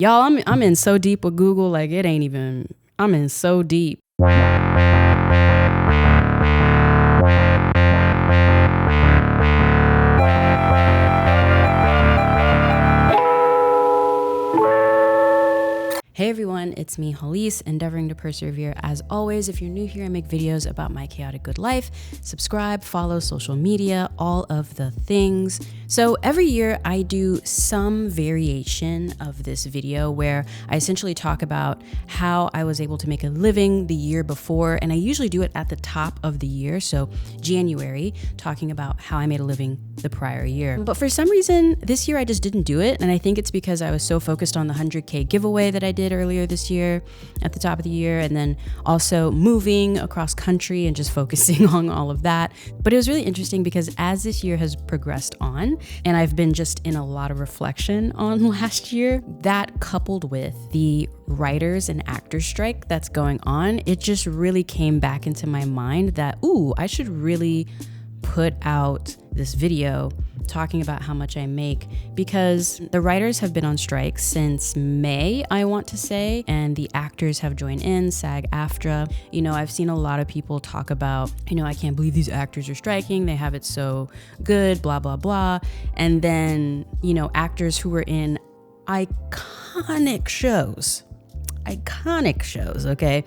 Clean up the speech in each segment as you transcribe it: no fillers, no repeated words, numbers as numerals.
Y'all, I'm in so deep with Google, like it ain't even, I'm in so deep. Hey everyone, it's me, Hallease, endeavoring to persevere. As always, if you're new here, I make videos about my chaotic good life. Subscribe, follow social media, all of the things. So every year I do some variation of this video where I essentially talk about how I was able to make a living the year before, and I usually do it at the top of the year, so January, talking about how I made a living the prior year. But for some reason, this year I just didn't do it, and I think it's because I was so focused on the 100K giveaway that I did earlier this year at the top of the year, and then also moving across country and just focusing on all of that. But it was really interesting because as this year has progressed on, and I've been just in a lot of reflection on last year, that coupled with the writers and actors strike that's going on, it just really came back into my mind that, ooh, I should really put out this video talking about how much I make, because the writers have been on strike since May, I want to say, and the actors have joined in, SAG-AFTRA. You know, I've seen a lot of people talk about, you know, I can't believe these actors are striking, they have it so good, blah, blah, blah. And then, you know, actors who were in iconic shows, okay,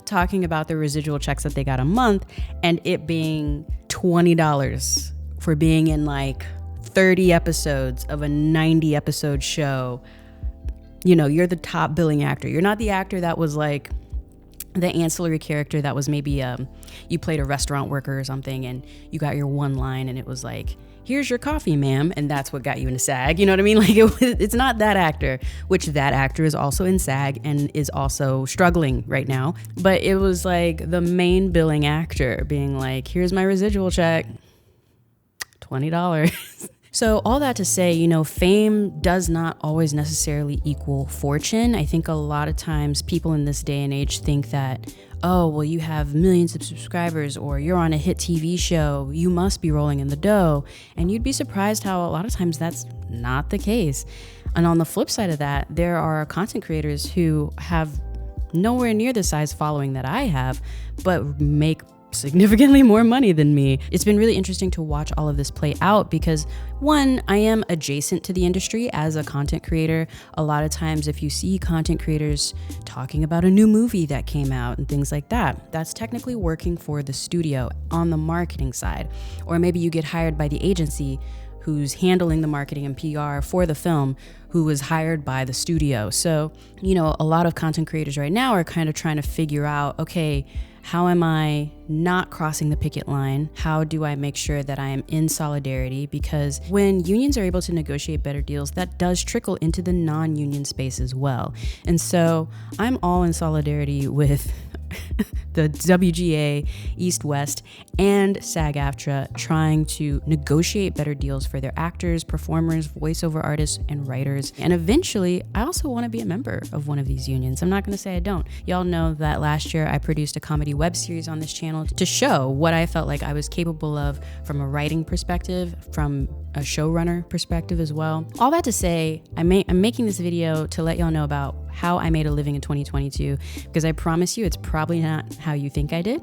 talking about the residual checks that they got a month, and it being $20 for being in like 30 episodes of a 90 episode show. You know, you're the top billing actor. You're not the actor that was like the ancillary character that was maybe you played a restaurant worker or something and you got your one line and it was like, here's your coffee, ma'am, and that's what got you into SAG. You know what I mean? Like it's not that actor, which that actor is also in SAG and is also struggling right now. But it was like the main billing actor being like, here's my residual check, $20. So all that to say, you know, fame does not always necessarily equal fortune. I think a lot of times people in this day and age think that, oh, well, you have millions of subscribers or you're on a hit TV show, you must be rolling in the dough. And you'd be surprised how a lot of times that's not the case. And on the flip side of that, there are content creators who have nowhere near the size following that I have, but make significantly more money than me. It's been really interesting to watch all of this play out because, one, I am adjacent to the industry as a content creator. A lot of times if you see content creators talking about a new movie that came out and things like that, that's technically working for the studio on the marketing side. Or maybe you get hired by the agency who's handling the marketing and PR for the film, who was hired by the studio. So, you know, a lot of content creators right now are kind of trying to figure out, okay, how am I not crossing the picket line? How do I make sure that I am in solidarity? Because when unions are able to negotiate better deals, that does trickle into the non-union space as well. And so I'm all in solidarity with the WGA, East West, and SAG-AFTRA trying to negotiate better deals for their actors, performers, voiceover artists, and writers. And eventually, I also want to be a member of one of these unions. I'm not going to say I don't. Y'all know that last year I produced a comedy web series on this channel to show what I felt like I was capable of from a writing perspective, from a showrunner perspective as well. All that to say, I'm making this video to let y'all know about how I made a living in 2022, because I promise you it's probably not how you think I did,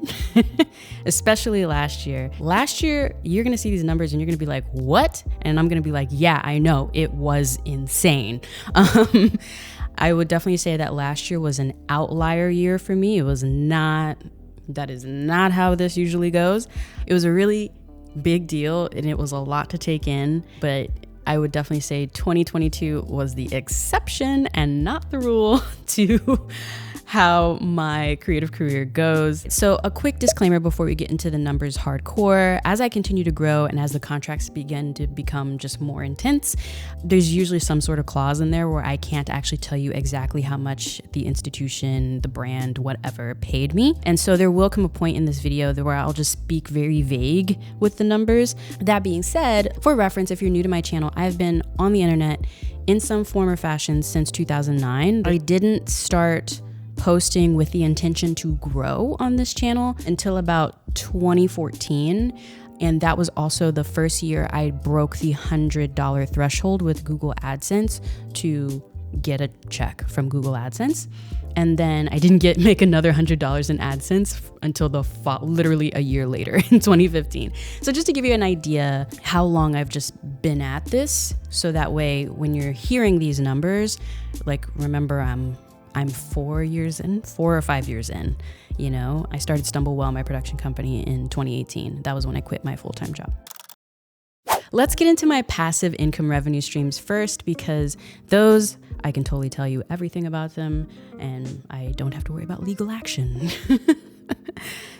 especially last year. Last year, you're gonna see these numbers and you're gonna be like, what? And I'm gonna be like, yeah, I know, it was insane. I would definitely say that last year was an outlier year for me. It was not, that is not how this usually goes. It was a really big deal and it was a lot to take in, but I would definitely say 2022 was the exception and not the rule to how my creative career goes. So a quick disclaimer before we get into the numbers hardcore. As I continue to grow and as the contracts begin to become just more intense, there's usually some sort of clause in there where I can't actually tell you exactly how much the institution, the brand, whatever paid me. And so there will come a point in this video where I'll just speak very vague with the numbers. That being said, for reference, if you're new to my channel, I've been on the internet in some form or fashion since 2009. I didn't start posting with the intention to grow on this channel until about 2014. And that was also the first year I broke the $100 threshold with Google AdSense to get a check from Google AdSense. And then I didn't make another $100 in AdSense until literally a year later in 2015. So just to give you an idea how long I've just been at this, so that way when you're hearing these numbers, like remember I'm 4 or 5 years in. You know, I started Stumblewell, my production company, in 2018. That was when I quit my full-time job. Let's get into my passive income revenue streams first, because those, I can totally tell you everything about them and I don't have to worry about legal action.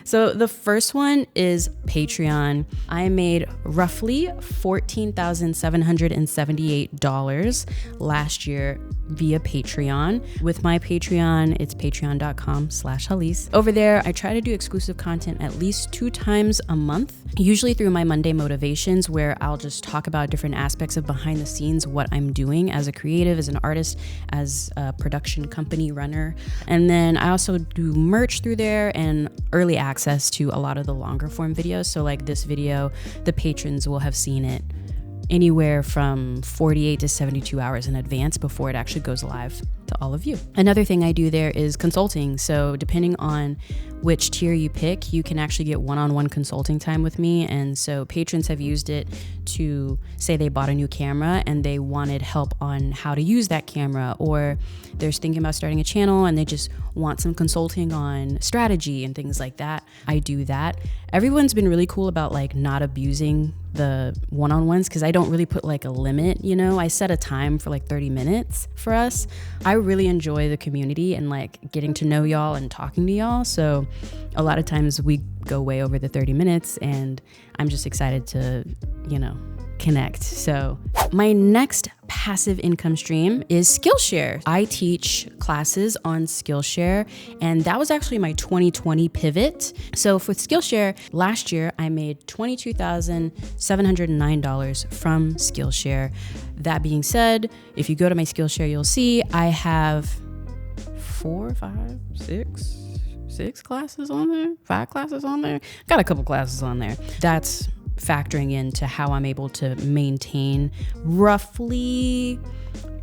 So the first one is Patreon. I made roughly $14,778 last year via Patreon. With my Patreon, it's patreon.com/Hallease. Over there, I try to do exclusive content at least 2 times a month, usually through my Monday motivations, where I'll just talk about different aspects of behind the scenes, what I'm doing as a creative, as an artist, as a production company runner. And then I also do merch through there and early access to a lot of the longer form videos. So like this video, the patrons will have seen it anywhere from 48 to 72 hours in advance before it actually goes live to all of you. Another thing I do there is consulting. So depending on which tier you pick, you can actually get one-on-one consulting time with me. And so patrons have used it to say they bought a new camera and they wanted help on how to use that camera, or they're thinking about starting a channel and they just want some consulting on strategy and things like that. I do that. Everyone's been really cool about like not abusing the one-on-ones, because I don't really put like a limit, you know. I set a time for like 30 minutes for us. I really enjoy the community and like getting to know y'all and talking to y'all. So a lot of times we go way over the 30 minutes and I'm just excited to, you know, connect. So my next passive income stream is Skillshare. I teach classes on Skillshare, and that was actually my 2020 pivot. So for Skillshare, last year I made $22,709 from Skillshare. That being said, if you go to my Skillshare, you'll see I have 4, 5, 6 classes on there, 5 classes on there. Got a couple classes on there. That's factoring into how I'm able to maintain roughly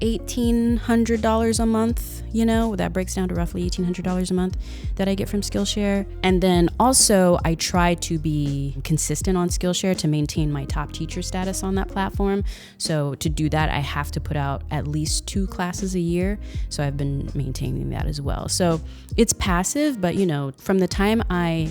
$1,800 a month. You know, that breaks down to roughly $1,800 a month that I get from Skillshare. And then also I try to be consistent on Skillshare to maintain my top teacher status on that platform. So to do that, I have to put out at least 2 classes a year. So I've been maintaining that as well. So it's passive, but you know, from the time I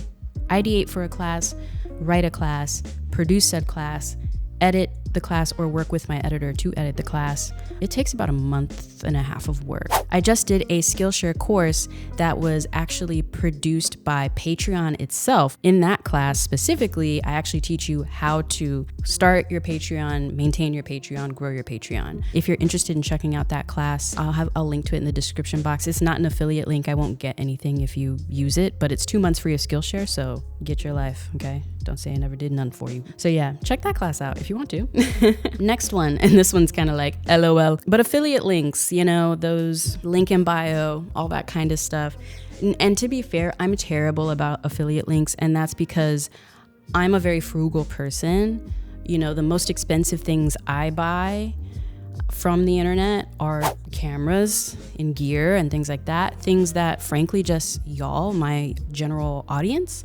ideate for a class, write a class, produce said class, edit the class, or work with my editor to edit the class, it takes about a month and a half of work. I just did a Skillshare course that was actually produced by Patreon itself. In that class specifically, I actually teach you how to start your Patreon, maintain your Patreon, grow your Patreon. If you're interested in checking out that class, I'll link to it in the description box. It's not an affiliate link. I won't get anything if you use it, but it's 2 months free of Skillshare, so get your life, okay? Don't say I never did none for you. So yeah, check that class out if you want to. Next one, and this one's kind of like LOL, but affiliate links, you know, those link in bio, all that kind of stuff. And to be fair, I'm terrible about affiliate links, and that's because I'm a very frugal person. You know, the most expensive things I buy from the internet are cameras and gear and things like that. Things that frankly just y'all, my general audience,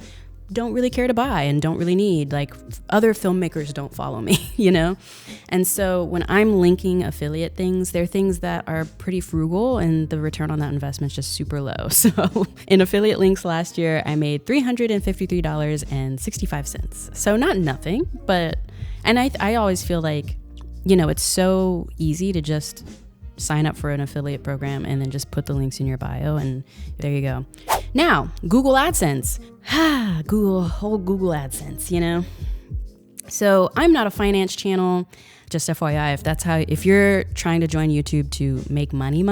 don't really care to buy and don't really need. Like other filmmakers don't follow me, you know? And so when I'm linking affiliate things, they're things that are pretty frugal and the return on that investment is just super low. So in affiliate links last year, I made $353.65. So not nothing, but, and I always feel like, you know, it's so easy to just sign up for an affiliate program and then just put the links in your bio and there you go. Now, Google AdSense. Google AdSense, you know? So I'm not a finance channel, just FYI, if you're trying to join YouTube to make money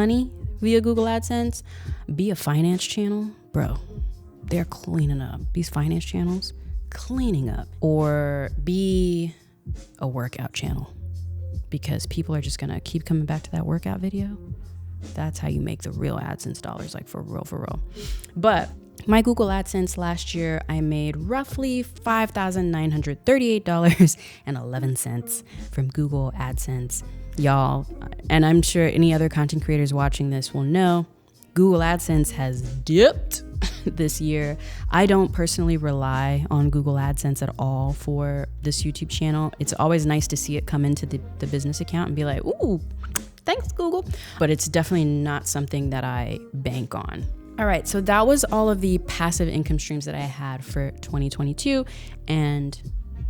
via Google AdSense, be a finance channel, bro, they're cleaning up. These finance channels, cleaning up. Or be a workout channel, because people are just gonna keep coming back to that workout video. That's how you make the real AdSense dollars, like for real. But My Google AdSense last year, I made roughly $5,938.11 from Google AdSense. Y'all, and I'm sure any other content creators watching this will know, Google AdSense has dipped this year. I don't personally rely on Google AdSense at all for this YouTube channel. It's always nice to see it come into the business account and be like, ooh, thanks, Google. But it's definitely not something that I bank on. All right, so that was all of the passive income streams that I had for 2022 and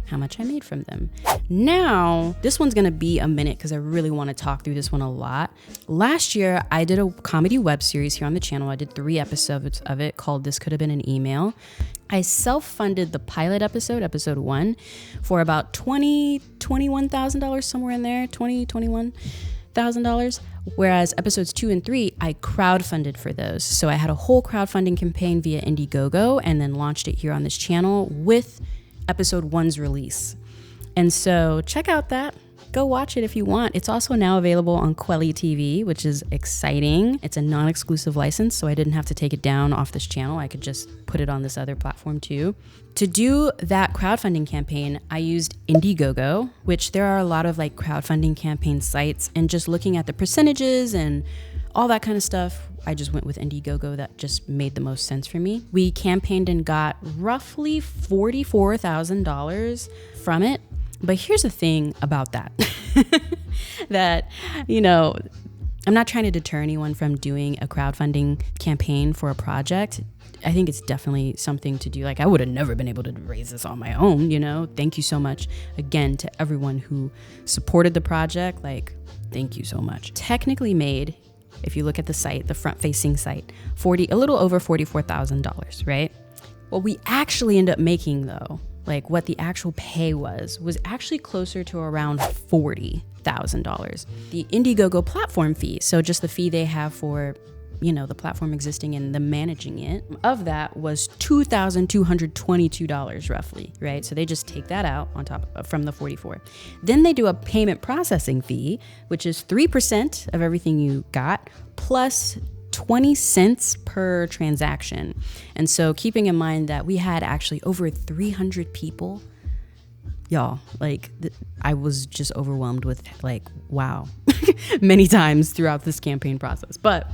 how much I made from them. Now, this one's gonna be a minute because I really wanna talk through this one a lot. Last year, I did a comedy web series here on the channel. I did 3 episodes of it called This Could Have Been an Email. I self-funded the pilot episode, episode 1, for about $21,000, somewhere in there, $21,000. Whereas episodes 2 and 3, I crowdfunded for those. So I had a whole crowdfunding campaign via Indiegogo and then launched it here on this channel with episode 1's release. And so check out that. Go watch it if you want. It's also now available on Quelly TV, which is exciting. It's a non-exclusive license, so I didn't have to take it down off this channel. I could just put it on this other platform too. To do that crowdfunding campaign, I used Indiegogo, which there are a lot of like crowdfunding campaign sites, and just looking at the percentages and all that kind of stuff, I just went with Indiegogo. That just made the most sense for me. We campaigned and got roughly $44,000 from it. But here's the thing about that, that, you know, I'm not trying to deter anyone from doing a crowdfunding campaign for a project. I think it's definitely something to do. Like, I would have never been able to raise this on my own, you know? Thank you so much again to everyone who supported the project. Like, thank you so much. Technically made, if you look at the site, the front-facing site, a little over $44,000, right? What we actually end up making though, like what the actual pay was actually closer to around $40,000. The Indiegogo platform fee, so just the fee they have for, you know, the platform existing and the managing it, of that was $2,222 roughly, right? So they just take that out on top from the 44. Then they do a payment processing fee, which is 3% of everything you got, plus 20 cents per transaction. And so keeping in mind that we had actually over 300 people, y'all, like I was just overwhelmed with like, wow, many times throughout this campaign process. But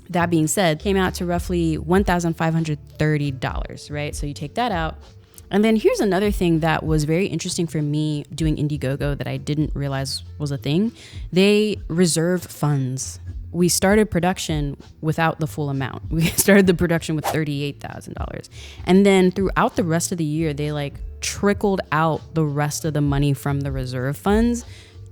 that being said, came out to roughly $1,530, right? So you take that out. And then here's another thing that was very interesting for me doing Indiegogo that I didn't realize was a thing. They reserve funds. We started production without the full amount. We started the production with $38,000. And then throughout the rest of the year, they like trickled out the rest of the money from the reserve funds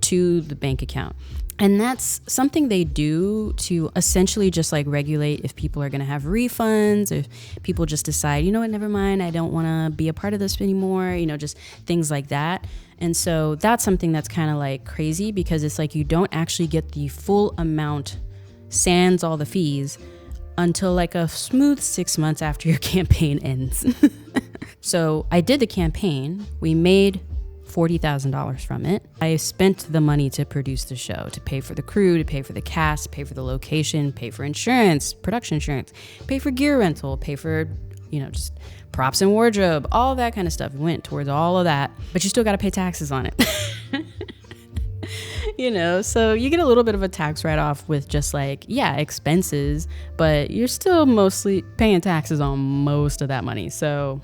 to the bank account. And that's something they do to essentially just like regulate if people are going to have refunds, if people just decide, you know what, never mind, I don't want to be a part of this anymore, you know, just things like that. And so that's something that's kind of like crazy because it's like you don't actually get the full amount sans all the fees until like a smooth 6 months after your campaign ends. So I did the campaign. We made $40,000 from it. I spent the money to produce the show, to pay for the crew, to pay for the cast, pay for the location, pay for insurance, production insurance, pay for gear rental, pay for, you know, just props and wardrobe, all that kind of stuff went towards all of that, but you still got to pay taxes on it. You know, so you get a little bit of a tax write-off with just like, yeah, expenses, but you're still mostly paying taxes on most of that money. So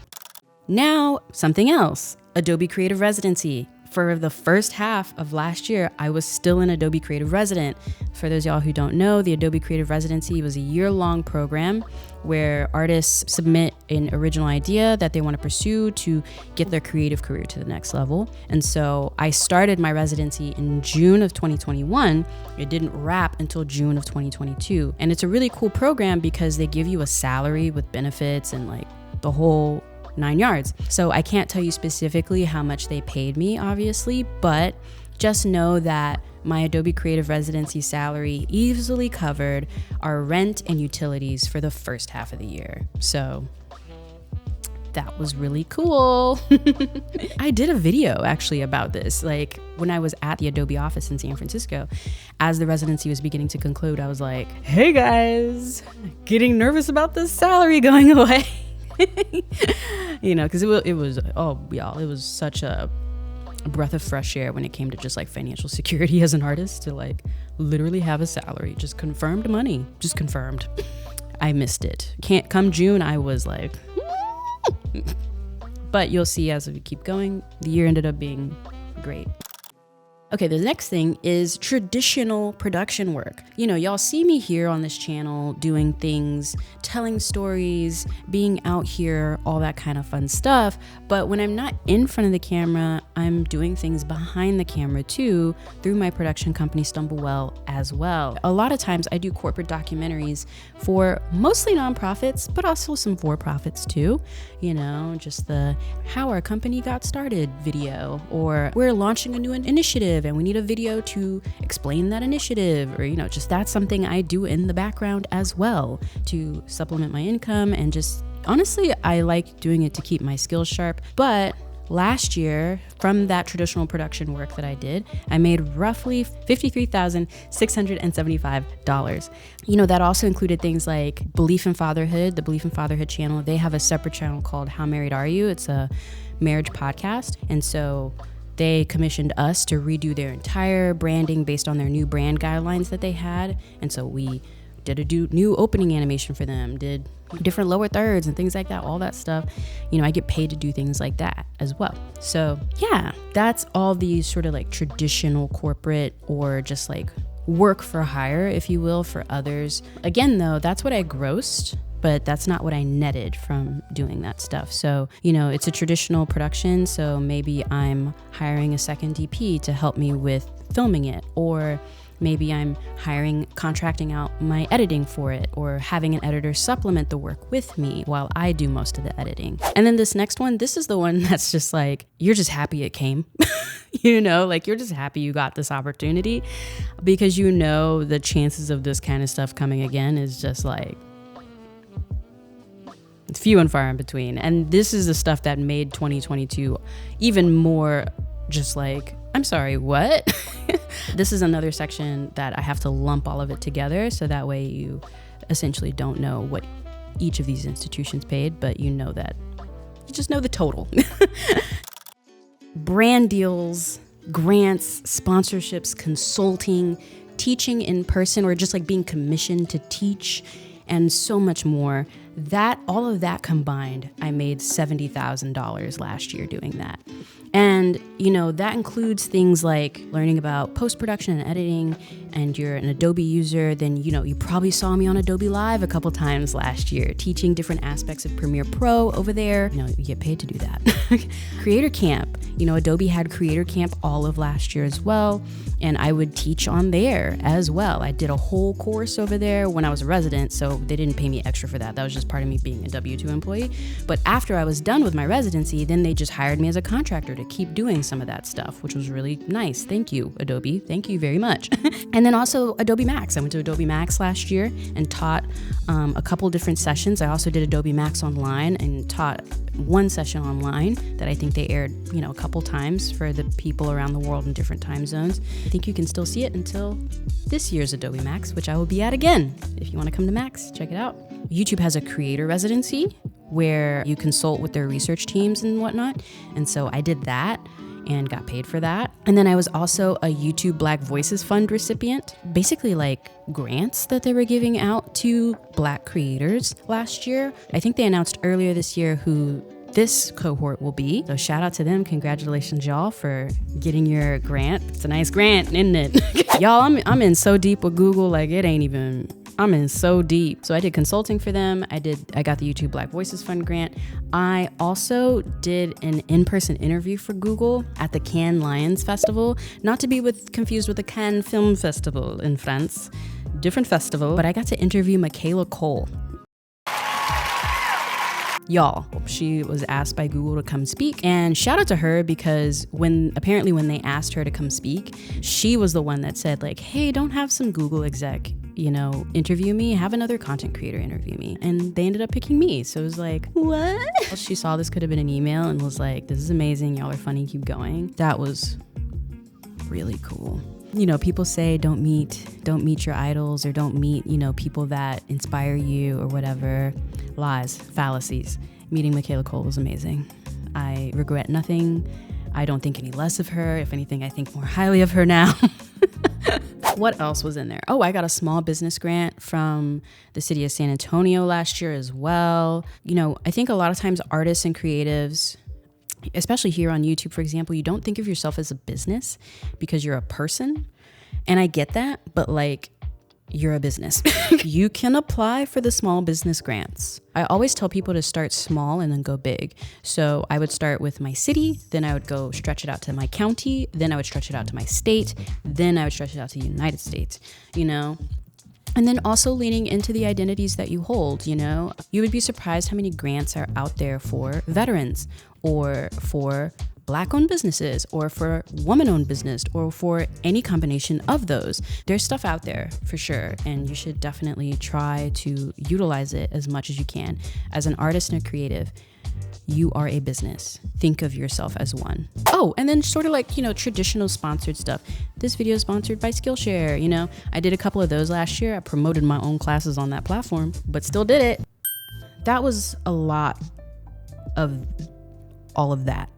now something else, Adobe Creative Residency. For the first half of last year, I was still an Adobe Creative Resident. For those of y'all who don't know, the Adobe Creative Residency was a year-long program where artists submit an original idea that they want to pursue to get their creative career to the next level. And so I started my residency in June of 2021. It didn't wrap until June of 2022. And it's a really cool program because they give you a salary with benefits and like the whole 9 yards. So I can't tell you specifically how much they paid me, obviously, but just know that my Adobe Creative Residency salary easily covered our rent and utilities for the first half of the year. So that was really cool. I did a video actually about this. Like when I was at the Adobe office in San Francisco, as the residency was beginning to conclude, I was like, hey guys, getting nervous about this salary going away. Because it was, oh y'all, it was such a breath of fresh air when it came to just like financial security as an artist, to like literally have a salary, just confirmed money, just confirmed. I missed it. Come June, I was like, but you'll see as we keep going, the year ended up being great. Okay, the next thing is traditional production work. Y'all see me here on this channel doing things, telling stories, being out here, all that kind of fun stuff. But when I'm not in front of the camera, I'm doing things behind the camera too, through my production company, Stumblewell, as well. A lot of times I do corporate documentaries for mostly nonprofits, but also some for-profits too. Just the how our company got started video, or we're launching a new initiative and we need a video to explain that initiative, or just that's something I do in the background as well to supplement my income. And just honestly, I like doing it to keep my skills sharp. But last year, from that traditional production work that I did, I made roughly $53,675. That also included things like Belief in Fatherhood, the Belief in Fatherhood channel. They have a separate channel called How Married Are You? It's a marriage podcast. And so they commissioned us to redo their entire branding based on their new brand guidelines that they had. And so we did a new opening animation for them, did different lower thirds and things like that, all that stuff. I get paid to do things like that as well. So yeah, that's all these sort of like traditional corporate or just like work for hire, if you will, for others. Again, though, that's what I grossed, but that's not what I netted from doing that stuff. So, it's a traditional production. So maybe I'm hiring a second DP to help me with filming it, or maybe I'm contracting out my editing for it, or having an editor supplement the work with me while I do most of the editing. And then this next one, this is the one that's just like, you're just happy it came. Like you're just happy you got this opportunity, because the chances of this kind of stuff coming again is just like, it's few and far in between. And this is the stuff that made 2022 even more just like, I'm sorry, what? This is another section that I have to lump all of it together, so that way you essentially don't know what each of these institutions paid, but you just know the total. Brand deals, grants, sponsorships, consulting, teaching in person, or just like being commissioned to teach, and so much more. All of that combined, I made $70,000 last year doing that. And, that includes things like learning about post-production and editing, and you're an Adobe user, then, you probably saw me on Adobe Live a couple times last year, teaching different aspects of Premiere Pro over there. You get paid to do that. Creator Camp, Adobe had Creator Camp all of last year as well, and I would teach on there as well. I did a whole course over there when I was a resident, so they didn't pay me extra for that. That was just part of me being a W-2 employee. But after I was done with my residency, then they just hired me as a contractor to keep doing some of that stuff, which was really nice. Thank you, Adobe. Thank you very much. And then also Adobe Max. I went to Adobe Max last year and taught a couple different sessions. I also did Adobe Max online and taught one session online that I think they aired, a couple times for the people around the world in different time zones. I think you can still see it until this year's Adobe Max, which I will be at again. If you want to come to Max, check it out. YouTube has a creator residency where you consult with their research teams and whatnot. And so I did that and got paid for that. And then I was also a YouTube Black Voices Fund recipient, basically like grants that they were giving out to Black creators last year. I think they announced earlier this year who this cohort will be. So shout out to them. Congratulations, y'all, for getting your grant. It's a nice grant, isn't it? Y'all, I'm in so deep with Google, like it ain't even, I'm in so deep. So I did consulting for them. I got the YouTube Black Voices Fund grant. I also did an in-person interview for Google at the Cannes Lions Festival, not to be confused with the Cannes Film Festival in France. Different festival, but I got to interview Michaela Cole. Y'all, she was asked by Google to come speak, and shout out to her because when they asked her to come speak, she was the one that said like, hey, don't have some Google exec interview me, have another content creator interview me. And they ended up picking me. So it was like, what? She saw this could have been an email and was like, this is amazing. Y'all are funny. Keep going. That was really cool. People say don't meet your idols, or don't meet, people that inspire you or whatever. Lies, fallacies. Meeting Michaela Cole was amazing. I regret nothing. I don't think any less of her. If anything, I think more highly of her now. What else was in there? Oh, I got a small business grant from the city of San Antonio last year as well. I think a lot of times artists and creatives, especially here on YouTube, for example, you don't think of yourself as a business because you're a person. And I get that, but you're a business. You can apply for the small business grants. I always tell people to start small and then go big. So I would start with my city, then I would go stretch it out to my county, then I would stretch it out to my state, then I would stretch it out to the United States, And then also leaning into the identities that you hold, You would be surprised how many grants are out there for veterans, or for Black-owned businesses, or for woman-owned business, or for any combination of those. There's stuff out there for sure, and you should definitely try to utilize it as much as you can. As an artist and a creative, you are a business. Think of yourself as one. Oh, and then sort of traditional sponsored stuff. This video is sponsored by Skillshare. I did a couple of those last year. I promoted my own classes on that platform, but still did it. That was a lot of all of that.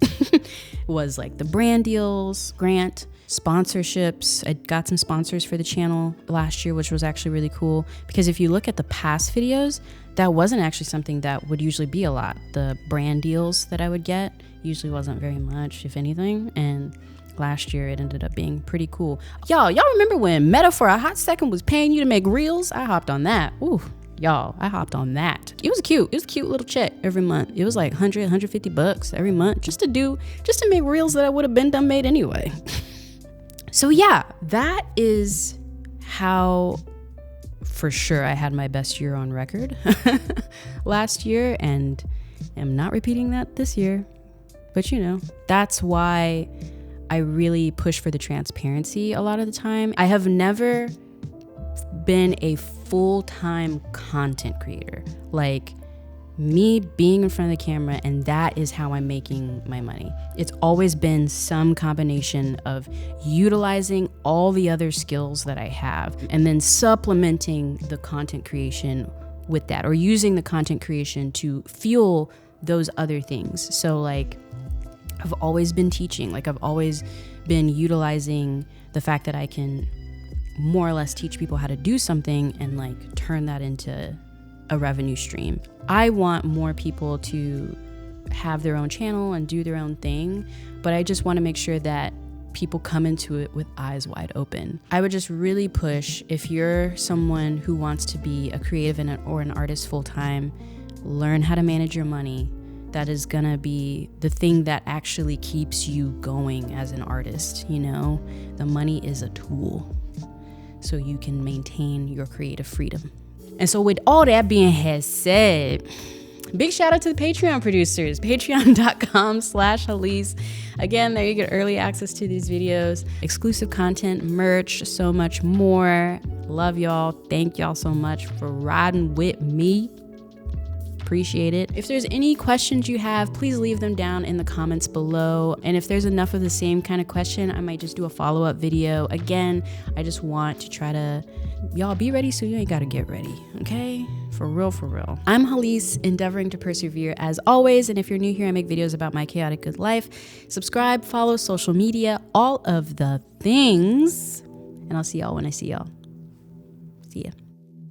Was the brand deals, grant, sponsorships. I got some sponsors for the channel last year, which was actually really cool, because if you look at the past videos, that wasn't actually something that would usually be a lot. The brand deals that I would get usually wasn't very much, if anything, and last year it ended up being pretty cool. Y'all remember when Meta for a hot second was paying you to make reels? I hopped on that. Ooh. Y'all, I hopped on that. It was cute. It was a cute little check every month. It was like $150 every month just to make reels that I would have been done made anyway. So yeah, that is how for sure I had my best year on record last year, and am not repeating that this year. But that's why I really push for the transparency a lot of the time. I have never been a full-time content creator, me being in front of the camera, and that is how I'm making my money. It's always been some combination of utilizing all the other skills that I have and then supplementing the content creation with that, or using the content creation to fuel those other things. So I've always been teaching, I've always been utilizing the fact that I can more or less teach people how to do something and turn that into a revenue stream. I want more people to have their own channel and do their own thing, but I just want to make sure that people come into it with eyes wide open. I would just really push, if you're someone who wants to be a creative or an artist full time, learn how to manage your money. That is gonna be the thing that actually keeps you going as an artist. The money is a tool, so you can maintain your creative freedom. And so with all that being said, big shout out to the Patreon producers, patreon.com/Hallease. Again, there you get early access to these videos, exclusive content, merch, so much more. Love y'all. Thank y'all so much for riding with me. Appreciate it. If there's any questions you have, please leave them down in the comments below. And if there's enough of the same kind of question, I might just do a follow-up video. Again, I just want to try to, y'all be ready so you ain't gotta get ready, okay? For real, for real. I'm Hallease, endeavoring to persevere as always. And if you're new here, I make videos about my chaotic good life. Subscribe, follow social media, all of the things. And I'll see y'all when I see y'all. See ya.